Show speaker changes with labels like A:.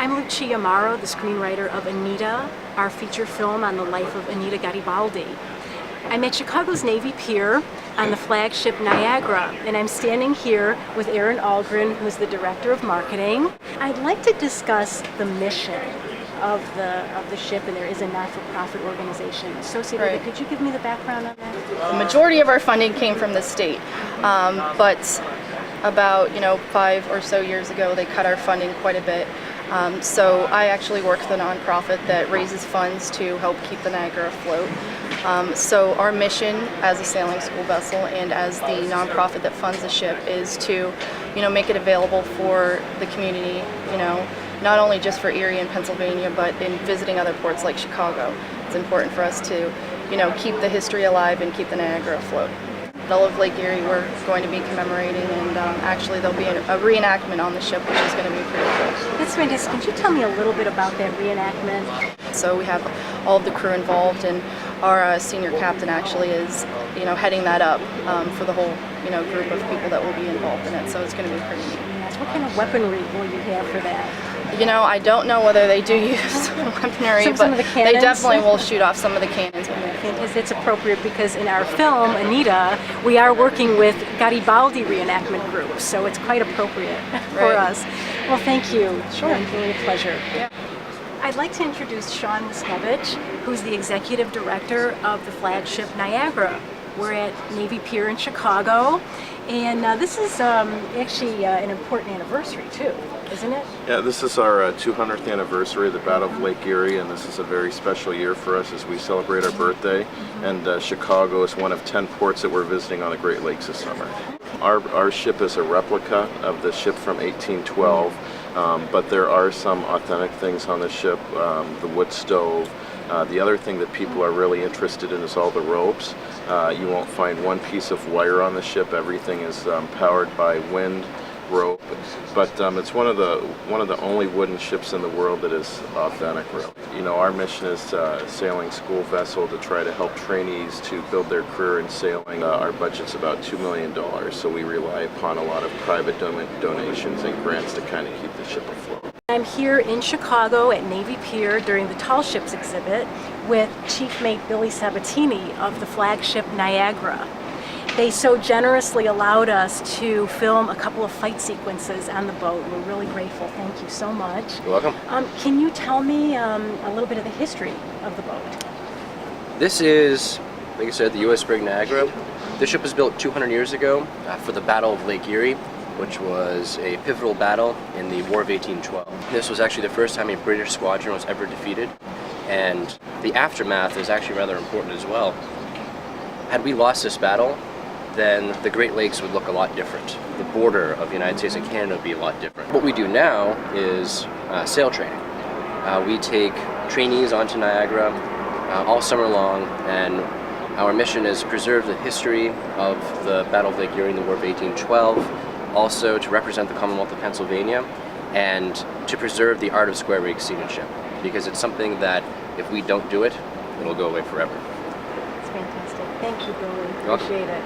A: I'm Lucia Mauro, the screenwriter of Anita, our feature film on the life of Anita Garibaldi. I'm at Chicago's Navy Pier on the Flagship Niagara, and I'm standing here with Aaron Algren, who's the Director of Marketing. I'd like to discuss the mission of the ship, and there is a not-for-profit organization associated with it. Could you give me the background on that?
B: The majority of our funding came from the state, but about 5 or so years ago they cut our funding quite a bit. So I actually work with a nonprofit that raises funds to help keep the Niagara afloat. So our mission as a sailing school vessel and as the nonprofit that funds the ship is to make it available for the community, not only just for Erie and Pennsylvania, but in visiting other ports like Chicago. It's important for us to keep the history alive and keep the Niagara afloat. Battle of Lake Erie we're going to be commemorating, and actually there'll be a reenactment on the ship, which is going to be pretty cool.
A: That's fantastic. Could you tell me a little bit about that reenactment?
B: So we have all of the crew involved, and our senior captain actually is heading that up for the whole group of people that will be involved in it. So it's going to be pretty neat.
A: Yes. What kind of weaponry will you have for that?
B: I don't know whether they do use weaponry,
A: some
B: but
A: of the cannons?
B: They definitely will shoot off some of the cannons.
A: Because it's appropriate, because in our film, Anita, we are working with Garibaldi reenactment groups, so it's quite appropriate for us. Well, thank you.
B: Sure.
A: It's really a pleasure.
B: Yeah.
A: I'd like to introduce Sean Miskevich, who's the Executive Director of the Flagship Niagara. We're at Navy Pier in Chicago, and this is actually an important anniversary too, isn't it?
C: Yeah, this is our 200th anniversary of the Battle of Lake Erie, and this is a very special year for us as we celebrate our birthday. And Chicago is one of 10 ports that we're visiting on the Great Lakes this summer. Our ship is a replica of the ship from 1812, but there are some authentic things on the ship, the wood stove. The other thing that people are really interested in is all the ropes. You won't find one piece of wire on the ship. Everything is powered by wind, rope. But it's one of the only wooden ships in the world that is authentic, really. Our mission is a sailing school vessel to try to help trainees to build their career in sailing. Our budget's about $2 million, so we rely upon a lot of private donations and grants to kind of keep the ship afloat.
A: I'm here in Chicago at Navy Pier during the Tall Ships exhibit with Chief Mate Billy Sabatini of the Flagship Niagara. They so generously allowed us to film a couple of fight sequences on the boat. We're really grateful. Thank you so much.
D: You're welcome.
A: Can you tell me a little bit of the history of the boat?
D: This is, like I said, the U.S. brig Niagara. This ship was built 200 years ago for the Battle of Lake Erie, which was a pivotal battle in the War of 1812. This was actually the first time a British squadron was ever defeated, and the aftermath is actually rather important as well. Had we lost this battle, then the Great Lakes would look a lot different. The border of the United States and Canada would be a lot different. What we do now is sail training. We take trainees onto Niagara all summer long, and our mission is to preserve the history of the Battle of Lake Erie in the War of 1812, also to represent the Commonwealth of Pennsylvania, and to preserve the art of square rig seamanship, because it's something that if we don't do it, it'll go away forever.
A: It's fantastic. Thank you, Billy.
D: You're welcome.
A: Appreciate it.